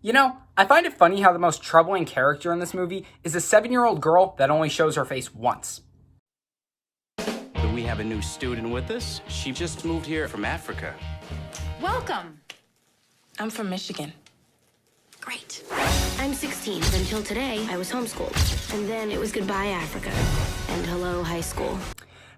You know, I find it funny how the most troubling character in this movie is a 7-year-old girl that only shows her face once. We have a new student with us. She just moved here from Africa. Welcome. I'm from Michigan. Great. I'm 16. Until today, I was homeschooled. And then it was goodbye, Africa. And hello, high school.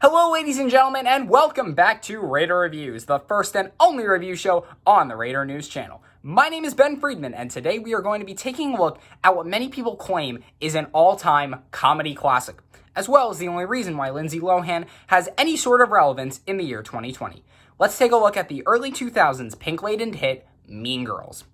Hello, ladies and gentlemen, and welcome back to Raider Reviews, the first and only review show on the Raider News channel. My name is Ben Friedman, and today we are going to be taking a look at what many people claim is an all-time comedy classic, as well as the only reason why Lindsay Lohan has any sort of relevance in the year 2020. Let's take a look at the early 2000s Pink-laden hit, Mean Girls.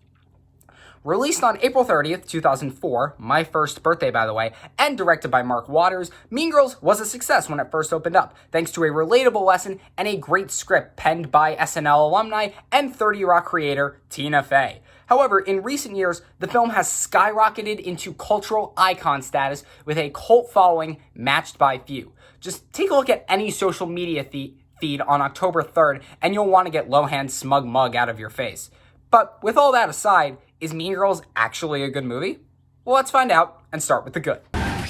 Released on April 30th, 2004, my first birthday by the way, and directed by Mark Waters, Mean Girls was a success when it first opened up, thanks to a relatable lesson and a great script penned by SNL alumni and 30 Rock creator Tina Fey. However, in recent years, the film has skyrocketed into cultural icon status with a cult following matched by few. Just take a look at any social media feed on October 3rd, and you'll want to get Lohan's smug mug out of your face. But with all that aside, is Mean Girls actually a good movie? Well, let's find out and start with the good.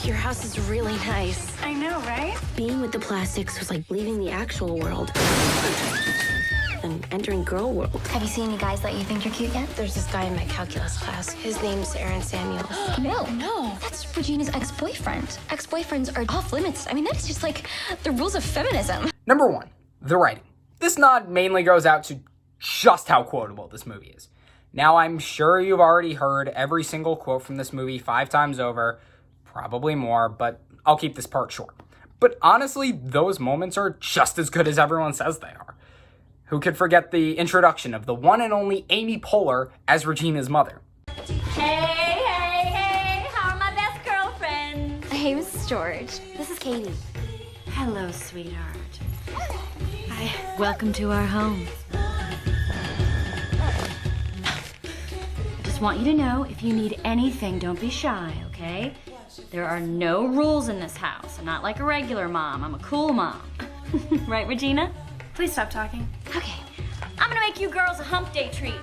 Your house is really nice. I know, right? Being with the plastics was like leaving the actual world and entering girl world. Have you seen any guys that you think are cute yet? There's this guy in my calculus class. His name's Aaron Samuels. No. That's Regina's ex-boyfriend. Ex-boyfriends are off limits. I mean, that is just like the rules of feminism. Number 1, the writing. This nod mainly goes out to just how quotable this movie is. Now, I'm sure you've already heard every single quote from this movie 5 times over, probably more, but I'll keep this part short. But honestly, those moments are just as good as everyone says they are. Who could forget the introduction of the one and only Amy Poehler as Regina's mother? Hey, how are my best girlfriends? Hey, Mrs. George. This is Katie. Hello, sweetheart. Hi. Welcome to our home. Just want you to know, if you need anything, don't be shy, okay? There are no rules in this house. I'm not like a regular mom. I'm a cool mom. Right, Regina? Please stop talking. Okay. I'm gonna make you girls a hump day treat.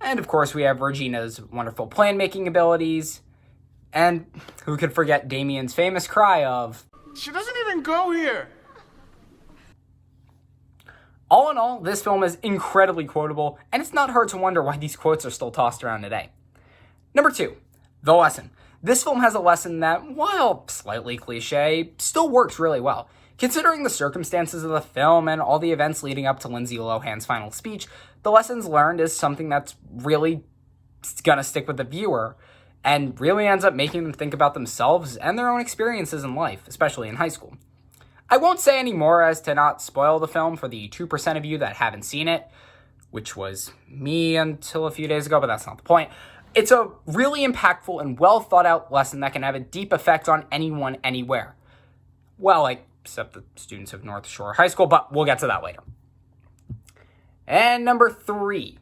And of course, we have Regina's wonderful plan-making abilities. And who could forget Damien's famous cry of, "She doesn't even go here!" All in all, this film is incredibly quotable, and it's not hard to wonder why these quotes are still tossed around today. Number 2, the lesson. This film has a lesson that, while slightly cliche, still works really well. Considering the circumstances of the film and all the events leading up to Lindsay Lohan's final speech, the lessons learned is something that's really gonna stick with the viewer, and really ends up making them think about themselves and their own experiences in life, especially in high school. I won't say any more as to not spoil the film for the 2% of you that haven't seen it, which was me until a few days ago, but that's not the point. It's a really impactful and well thought out lesson that can have a deep effect on anyone, anywhere. Well, except the students of North Shore High School, but we'll get to that later. And number 3.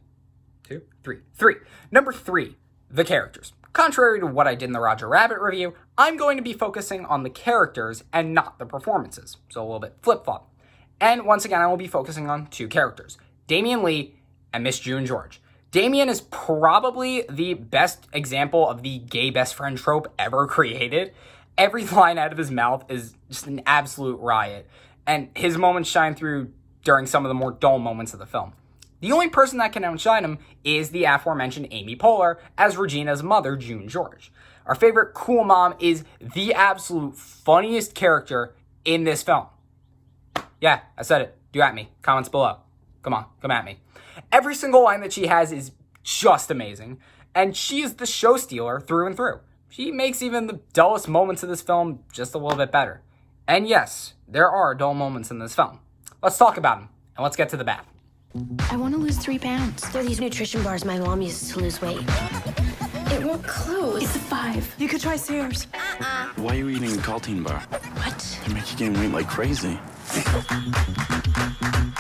Number 3, the characters. Contrary to what I did in the Roger Rabbit review, I'm going to be focusing on the characters and not the performances, so a little bit flip-flop. And once again, I will be focusing on 2 characters, Damien Lee and Miss June George. Damien is probably the best example of the gay best friend trope ever created. Every line out of his mouth is just an absolute riot, and his moments shine through during some of the more dull moments of the film. The only person that can outshine him is the aforementioned Amy Poehler as Regina's mother, June George. Our favorite cool mom is the absolute funniest character in this film. Yeah, I said it. Do at me. Comments below. Come on, come at me. Every single line that she has is just amazing, and she is the show stealer through and through. She makes even the dullest moments of this film just a little bit better. And yes, there are dull moments in this film. Let's talk about them, and let's get to the bad. I want to lose 3 pounds. They're these nutrition bars my mom uses to lose weight. It won't close. It's a 5. You could try Sears. Why are you eating a Caltine bar? What? They make you gain weight like crazy.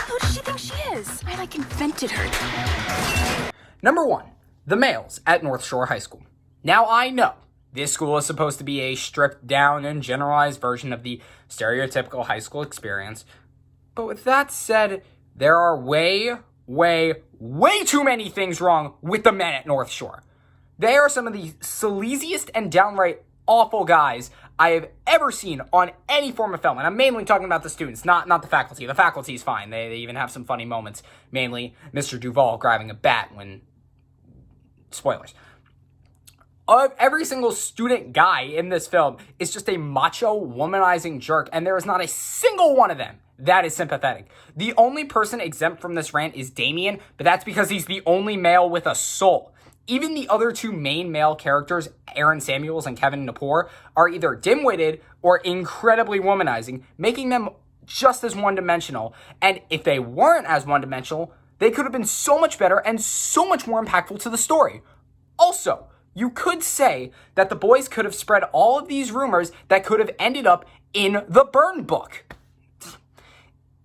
Who does she think she is? I invented her. Number 1, the males at North Shore High School. Now I know this school is supposed to be a stripped down and generalized version of the stereotypical high school experience, but with that said, there are way way too many things wrong with the men at North Shore. They are some of the sleaziest and downright awful guys I have ever seen on any form of film. And I'm mainly talking about the students, not the faculty. The faculty's fine. They even have some funny moments. Mainly Mr. Duvall grabbing a bat when... Spoilers. Every single student guy in this film is just a macho, womanizing jerk, and there is not a single one of them that is sympathetic. The only person exempt from this rant is Damien, but that's because he's the only male with a soul. Even the other two main male characters, Aaron Samuels and Kevin Napor, are either dim-witted or incredibly womanizing, making them just as one-dimensional. And if they weren't as one-dimensional, they could have been so much better and so much more impactful to the story. Also, you could say that the boys could have spread all of these rumors that could have ended up in the burn book.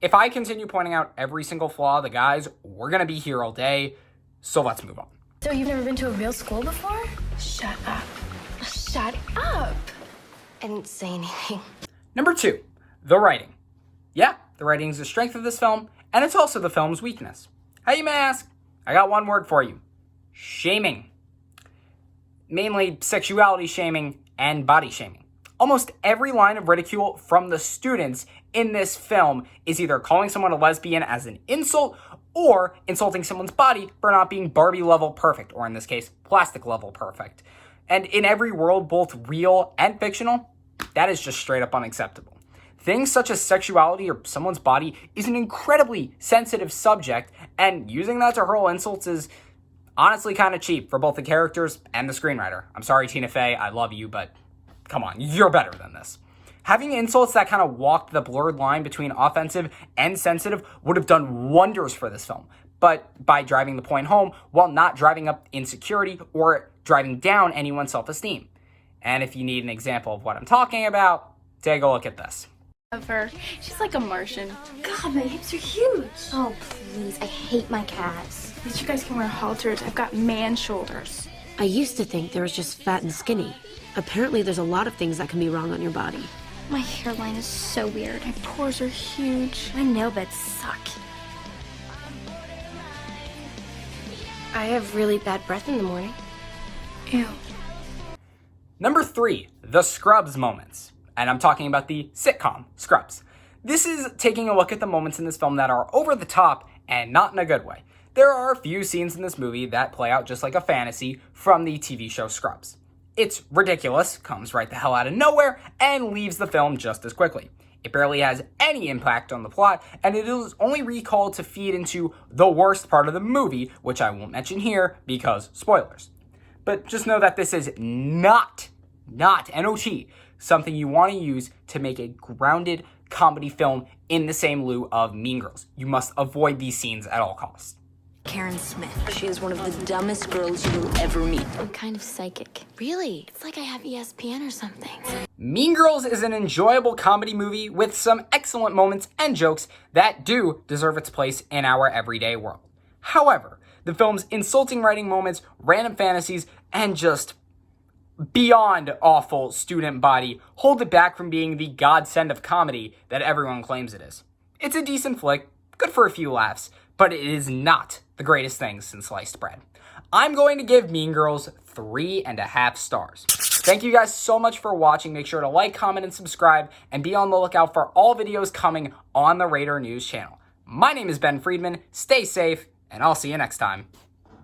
If I continue pointing out every single flaw of the guys, we're going to be here all day, so let's move on. So you've never been to a real school before? Shut up. Shut up. I didn't say anything. Number 2, the writing. Yeah, the writing is the strength of this film, and it's also the film's weakness. How you may ask? I got one word for you. Shaming. Mainly sexuality shaming and body shaming. Almost every line of ridicule from the students in this film is either calling someone a lesbian as an insult or insulting someone's body for not being Barbie level perfect, or in this case, plastic level perfect. And in every world, both real and fictional, that is just straight up unacceptable. Things such as sexuality or someone's body is an incredibly sensitive subject, and using that to hurl insults is honestly kind of cheap for both the characters and the screenwriter. I'm sorry, Tina Fey, I love you, but come on, you're better than this. Having insults that kind of walked the blurred line between offensive and sensitive would have done wonders for this film, but by driving the point home while not driving up insecurity or driving down anyone's self-esteem. And if you need an example of what I'm talking about, take a look at this. Of her. She's like a Martian. God, my hips are huge. Oh, please. I hate my calves. At least you guys can wear halters. I've got man shoulders. I used to think there was just fat and skinny. Apparently there's a lot of things that can be wrong on your body. My hairline is so weird. My pores are huge. My nail beds suck. I have really bad breath in the morning. Ew. Number 3, the Scrubs moments. And I'm talking about the sitcom, Scrubs. This is taking a look at the moments in this film that are over the top and not in a good way. There are a few scenes in this movie that play out just like a fantasy from the TV show Scrubs. It's ridiculous, comes right the hell out of nowhere, and leaves the film just as quickly. It barely has any impact on the plot, and it is only recalled to feed into the worst part of the movie, which I won't mention here because spoilers. But just know that this is not N-O-T, something you want to use to make a grounded comedy film in the same lieu of Mean Girls. You must avoid these scenes at all costs. Karen Smith. She is one of the dumbest girls you will ever meet. I'm kind of psychic. Really? It's like I have ESPN or something. Mean Girls is an enjoyable comedy movie with some excellent moments and jokes that do deserve its place in our everyday world. However, the film's insulting writing moments, random fantasies, and just beyond awful student body hold it back from being the godsend of comedy that everyone claims it is. It's a decent flick, good for a few laughs, but it is not the greatest thing since sliced bread. I'm going to give Mean Girls 3.5 stars. Thank you guys so much for watching. Make sure to like, comment, and subscribe, and be on the lookout for all videos coming on the Raider News channel. My name is Ben Friedman. Stay safe, and I'll see you next time.